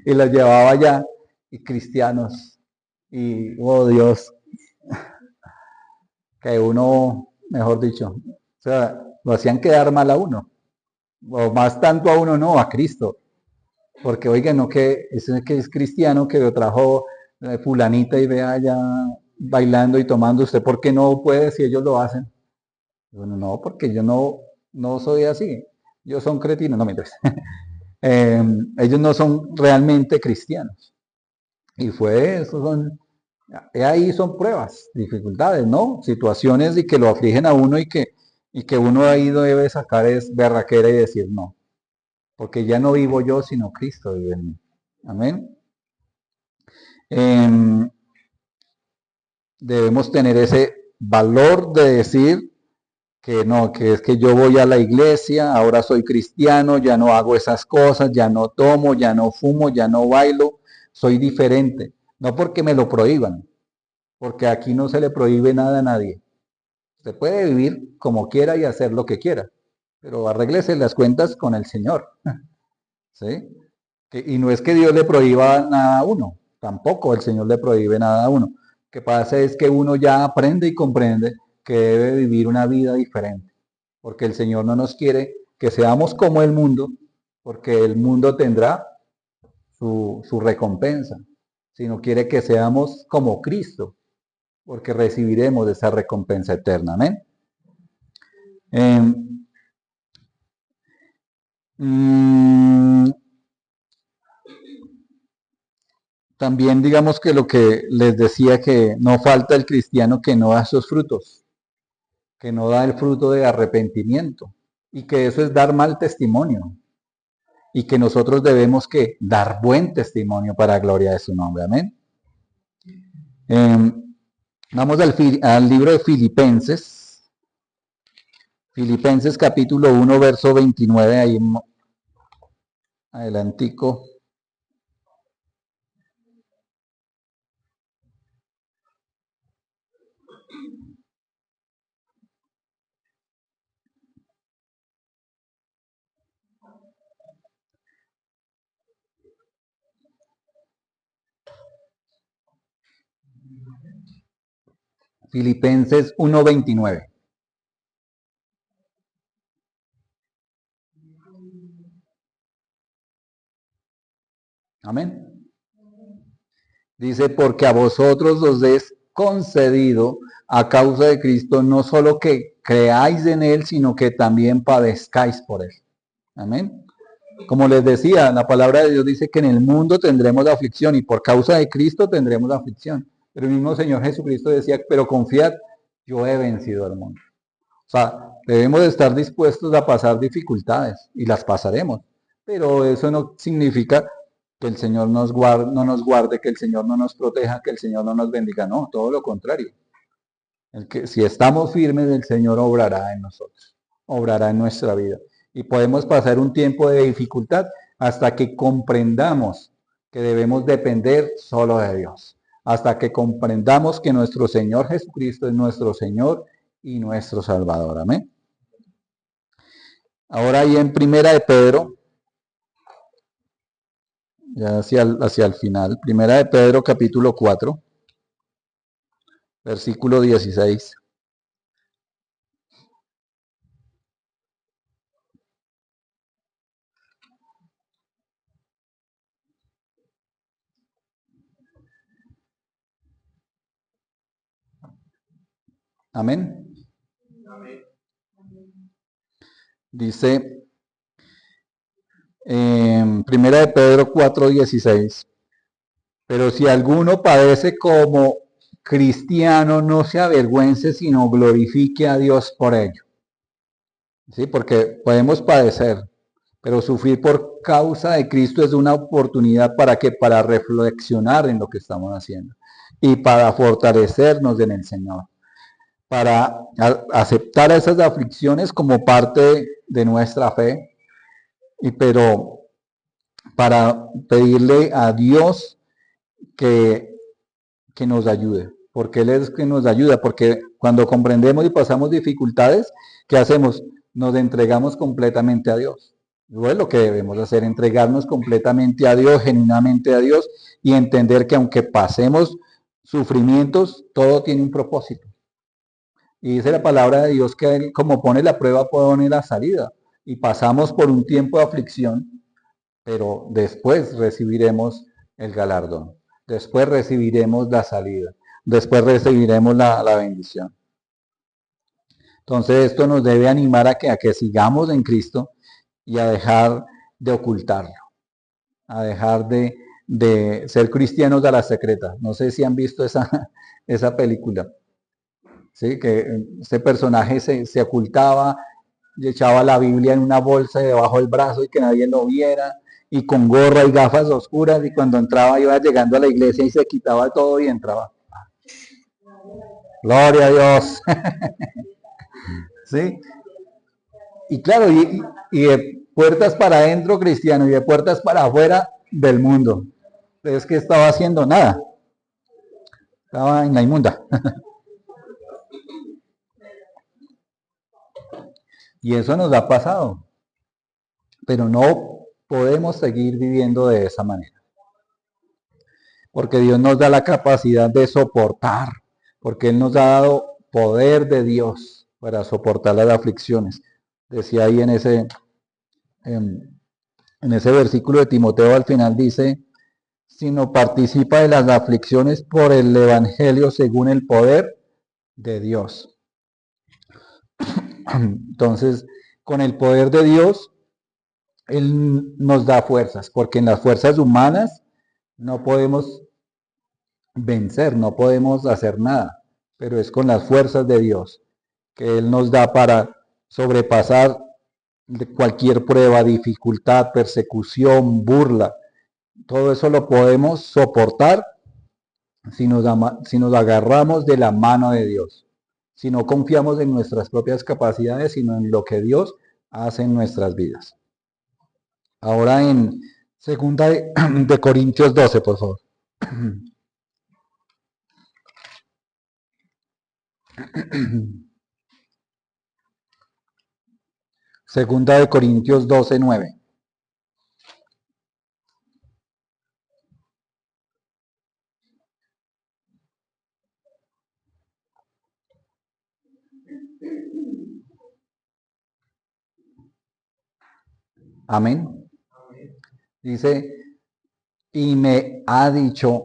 y las llevaba allá, y cristianos, y, oh Dios, que uno, mejor dicho, o sea, lo hacían quedar mal a uno, o más tanto a uno, no, a Cristo, porque oigan, no que ese que es cristiano, que lo trajo fulanita y vea allá bailando y tomando, ¿usted por qué no puede si ellos lo hacen? Bueno, no, porque yo no soy así, yo son cretinos, no me interesa. Ellos no son realmente cristianos. Y fue, eso son, ahí son pruebas, dificultades, ¿no? Situaciones y que lo afligen a uno y que uno ahí debe sacar es berraquera y decir no. Porque ya no vivo yo, sino Cristo vive en mí. Amén. Debemos tener ese valor de decir que no, que es que yo voy a la iglesia, ahora soy cristiano, ya no hago esas cosas, ya no tomo, ya no fumo, ya no bailo, soy diferente. No porque me lo prohíban, porque aquí no se le prohíbe nada a nadie. Usted puede vivir como quiera y hacer lo que quiera, pero arréglese las cuentas con el Señor. ¿Sí? Y no es que Dios le prohíba nada a uno, tampoco el Señor le prohíbe nada a uno. Lo que pasa es que uno ya aprende y comprende que debe vivir una vida diferente, porque el Señor no nos quiere que seamos como el mundo, porque el mundo tendrá su recompensa, sino quiere que seamos como Cristo, porque recibiremos esa recompensa eterna. Amén. También digamos que lo que les decía, que no falta el cristiano que no da esos frutos, que no da el fruto de arrepentimiento, y que eso es dar mal testimonio, y que nosotros debemos que dar buen testimonio para gloria de su nombre. Amén. Vamos al libro de Filipenses. Filipenses capítulo 1, verso 29, ahí adelantico. Filipenses 1:29. Amén. Dice, porque a vosotros os es concedido a causa de Cristo no solo que creáis en Él, sino que también padezcáis por Él. Amén. Como les decía, la palabra de Dios dice que en el mundo tendremos aflicción y por causa de Cristo tendremos aflicción. Pero el mismo Señor Jesucristo decía, pero confiad, yo he vencido al mundo. O sea, debemos de estar dispuestos a pasar dificultades y las pasaremos. Pero eso no significa que el Señor no nos guarde, que el Señor no nos proteja, que el Señor no nos bendiga. No, todo lo contrario. Si estamos firmes, el Señor obrará en nosotros, obrará en nuestra vida. Y podemos pasar un tiempo de dificultad hasta que comprendamos que debemos depender solo de Dios. Hasta que comprendamos que nuestro Señor Jesucristo es nuestro Señor y nuestro Salvador. Amén. Ahora ahí en Primera de Pedro, ya hacia el final, Primera de Pedro capítulo 4, versículo 16. Amén. Dice en Primera de Pedro 4:16, pero si alguno padece como cristiano, no se avergüence, sino glorifique a Dios por ello. ¿Sí? Porque podemos padecer, pero sufrir por causa de Cristo es una oportunidad para que para reflexionar en lo que estamos haciendo y para fortalecernos en el Señor, para aceptar esas aflicciones como parte de nuestra fe, pero para pedirle a Dios que nos ayude, porque Él es que nos ayuda, porque cuando comprendemos y pasamos dificultades, ¿qué hacemos? Nos entregamos completamente a Dios. Eso es lo que debemos hacer, entregarnos completamente a Dios, genuinamente a Dios, y entender que aunque pasemos sufrimientos, todo tiene un propósito. Y dice la palabra de Dios que Él, como pone la prueba, pone la salida. Y pasamos por un tiempo de aflicción, pero después recibiremos el galardón. Después recibiremos la salida. Después recibiremos la bendición. Entonces esto nos debe animar a que sigamos en Cristo y a dejar de ocultarlo. A dejar de ser cristianos a la secreta. No sé si han visto esa película. ¿Sí? Que este personaje se ocultaba y echaba la Biblia en una bolsa debajo del brazo y que nadie lo viera, y con gorra y gafas oscuras, y cuando entraba iba llegando a la iglesia y se quitaba todo y entraba. Gloria a Dios. ¿Sí? Y claro, y de puertas para adentro cristiano y de puertas para afuera del mundo. Es que estaba haciendo nada. Estaba en la inmunda. Y eso nos ha pasado. Pero no podemos seguir viviendo de esa manera. Porque Dios nos da la capacidad de soportar. Porque Él nos ha dado poder de Dios para soportar las aflicciones. Decía ahí en ese versículo de Timoteo al final dice, sino participa de las aflicciones por el Evangelio según el poder de Dios. Entonces, con el poder de Dios, Él nos da fuerzas, porque en las fuerzas humanas no podemos vencer, no podemos hacer nada, pero es con las fuerzas de Dios que Él nos da para sobrepasar cualquier prueba, dificultad, persecución, burla. Todo eso lo podemos soportar si nos agarramos de la mano de Dios, si no confiamos en nuestras propias capacidades, sino en lo que Dios hace en nuestras vidas. Ahora en segunda de Corintios 12, por favor. Segunda de Corintios 12, 9. Amén. Dice, y me ha dicho,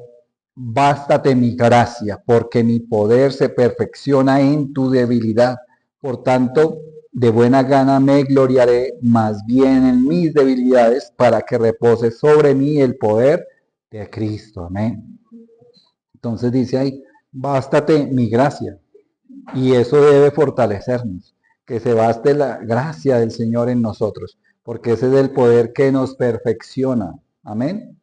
bástate mi gracia, porque mi poder se perfecciona en tu debilidad. Por tanto, de buena gana me gloriaré más bien en mis debilidades, para que repose sobre mí el poder de Cristo. Amén. Entonces dice ahí, bástate mi gracia. Y eso debe fortalecernos, que se baste la gracia del Señor en nosotros, porque ese es el poder que nos perfecciona. Amén.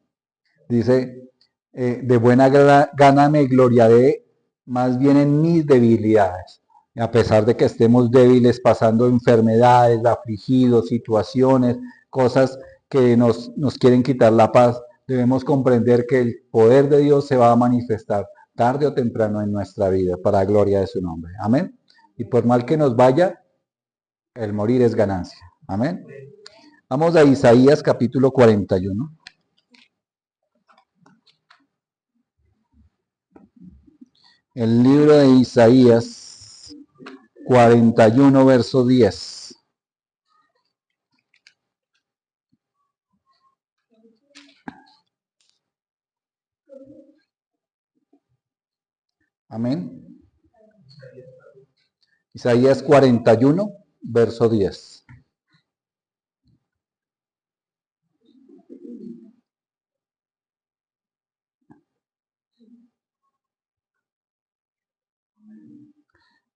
Dice, de buena gana me gloriaré más bien en mis debilidades. A pesar de que estemos débiles, pasando enfermedades, afligidos, situaciones, cosas que nos quieren quitar la paz, debemos comprender que el poder de Dios se va a manifestar tarde o temprano en nuestra vida, para gloria de su nombre. Amén. Y por mal que nos vaya, el morir es ganancia. Amén. Vamos a Isaías capítulo 41. El libro de Isaías 41, verso 10. Amén. Isaías 41, verso 10.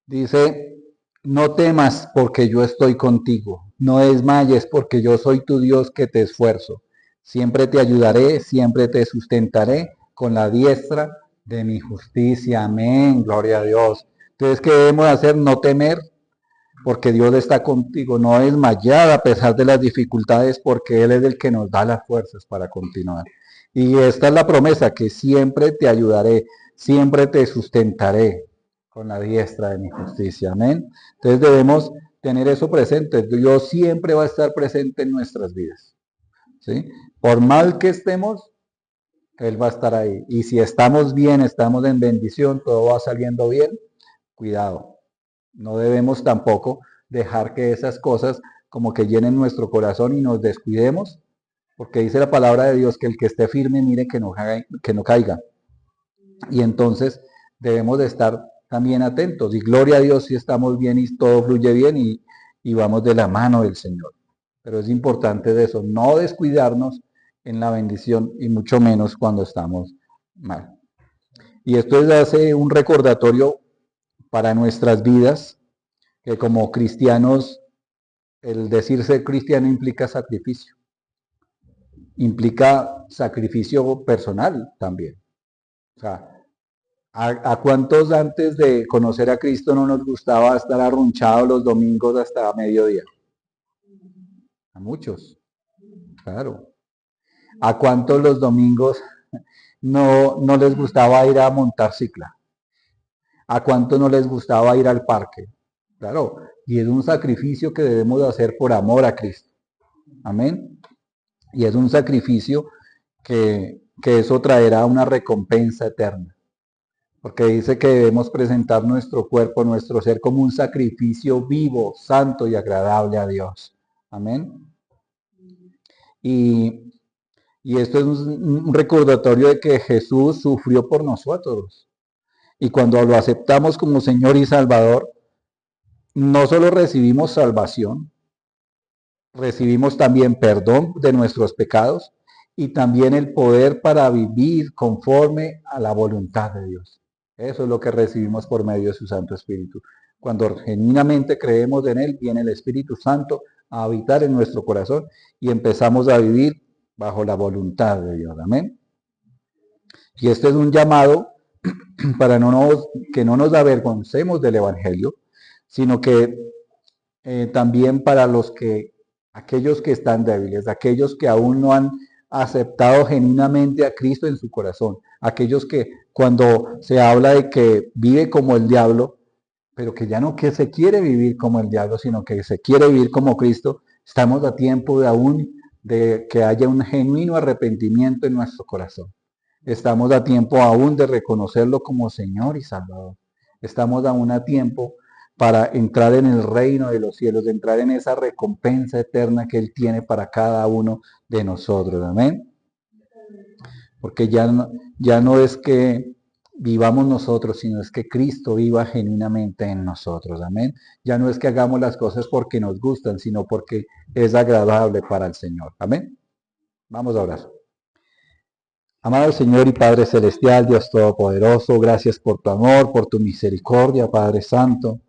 Dice, no temas porque yo estoy contigo, no desmayes porque yo soy tu Dios que te esfuerzo. Siempre te ayudaré, siempre te sustentaré con la diestra de mi justicia. Amén, gloria a Dios. Entonces, ¿qué debemos hacer? No temer porque Dios está contigo, no desmayar a pesar de las dificultades, porque Él es el que nos da las fuerzas para continuar. Y esta es la promesa, que siempre te ayudaré, siempre te sustentaré con la diestra de mi justicia. Amén. Entonces debemos tener eso presente. Dios siempre va a estar presente en nuestras vidas. ¿Sí? Por mal que estemos, Él va a estar ahí. Y si estamos bien, estamos en bendición, todo va saliendo bien, cuidado. No debemos tampoco dejar que esas cosas como que llenen nuestro corazón y nos descuidemos, porque dice la palabra de Dios que el que esté firme mire que no caiga. Y entonces debemos de estar también atentos. Y gloria a Dios si estamos bien y todo fluye bien y vamos de la mano del Señor. Pero es importante de eso, no descuidarnos en la bendición y mucho menos cuando estamos mal. Y esto hace un recordatorio para nuestras vidas, que como cristianos, el decir ser cristiano implica sacrificio personal también. O sea, ¿a cuántos antes de conocer a Cristo no nos gustaba estar arrunchados los domingos hasta mediodía? A muchos, claro. ¿A cuántos los domingos no les gustaba ir a montar cicla? ¿A cuántos no les gustaba ir al parque? Claro, y es un sacrificio que debemos hacer por amor a Cristo. Amén. Y es un sacrificio que eso traerá una recompensa eterna. porque dice que debemos presentar nuestro cuerpo, nuestro ser como un sacrificio vivo, santo y agradable a Dios. Amén. Y, y esto es un recordatorio de que Jesús sufrió por nosotros. Y cuando lo aceptamos como Señor y Salvador, no solo recibimos salvación, recibimos también perdón de nuestros pecados y también el poder para vivir conforme a la voluntad de Dios. Eso es lo que recibimos por medio de su Santo Espíritu. Cuando genuinamente creemos en Él, viene el Espíritu Santo a habitar en nuestro corazón y empezamos a vivir bajo la voluntad de Dios. Amén. Y este es un llamado para que no nos avergoncemos del Evangelio, sino que también para aquellos que están débiles, aquellos que aún no han aceptado genuinamente a Cristo en su corazón, aquellos que cuando se habla de que vive como el diablo, pero que ya no que se quiere vivir como el diablo, sino que se quiere vivir como Cristo, estamos a tiempo de aún de que haya un genuino arrepentimiento en nuestro corazón. Estamos a tiempo aún de reconocerlo como Señor y Salvador. Estamos aún a tiempo para entrar en el reino de los cielos, de entrar en esa recompensa eterna que Él tiene para cada uno de nosotros. Amén. Porque ya no es que vivamos nosotros, sino es que Cristo viva genuinamente en nosotros. Amén. Ya no es que hagamos las cosas porque nos gustan, sino porque es agradable para el Señor. Amén. Vamos a orar. Amado Señor y Padre Celestial, Dios Todopoderoso, gracias por tu amor, por tu misericordia, Padre Santo.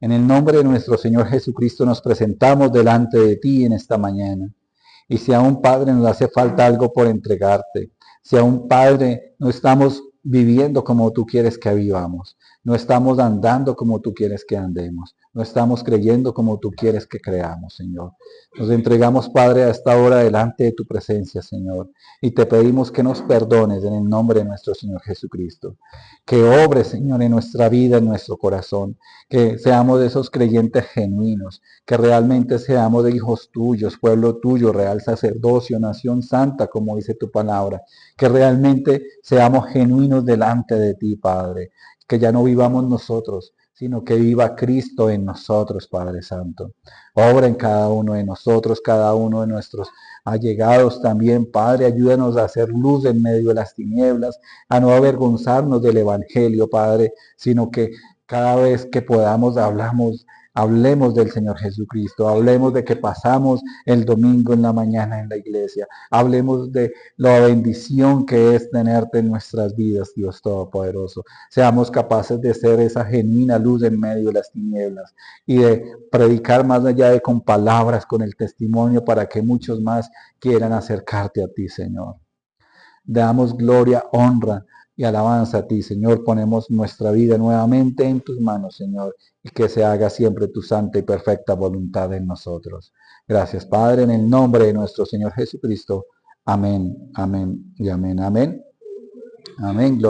En el nombre de nuestro Señor Jesucristo nos presentamos delante de ti en esta mañana. Y si aún, Padre, nos hace falta algo por entregarte, si aún, Padre, no estamos viviendo como tú quieres que vivamos, no estamos andando como tú quieres que andemos, no estamos creyendo como tú quieres que creamos, Señor. Nos entregamos, Padre, a esta hora delante de tu presencia, Señor, y te pedimos que nos perdones en el nombre de nuestro Señor Jesucristo. Que obres, Señor, en nuestra vida, en nuestro corazón, que seamos de esos creyentes genuinos, que realmente seamos de hijos tuyos, pueblo tuyo, real sacerdocio, nación santa, como dice tu palabra, que realmente seamos genuinos delante de ti, Padre, que ya no vivamos nosotros, sino que viva Cristo en nosotros, Padre Santo. Obra en cada uno de nosotros, cada uno de nuestros allegados también, Padre, ayúdanos a hacer luz en medio de las tinieblas, a no avergonzarnos del Evangelio, Padre, sino que cada vez que podamos hablemos del Señor Jesucristo, hablemos de que pasamos el domingo en la mañana en la iglesia, hablemos de la bendición que es tenerte en nuestras vidas, Dios Todopoderoso. Seamos capaces de ser esa genuina luz en medio de las tinieblas y de predicar más allá de con palabras, con el testimonio, para que muchos más quieran acercarte a ti, Señor. Damos gloria, honra y alabanza a ti, Señor. Ponemos nuestra vida nuevamente en tus manos, Señor, y que se haga siempre tu santa y perfecta voluntad en nosotros. Gracias, Padre, en el nombre de nuestro Señor Jesucristo. Amén, amén y amén, amén. Amén.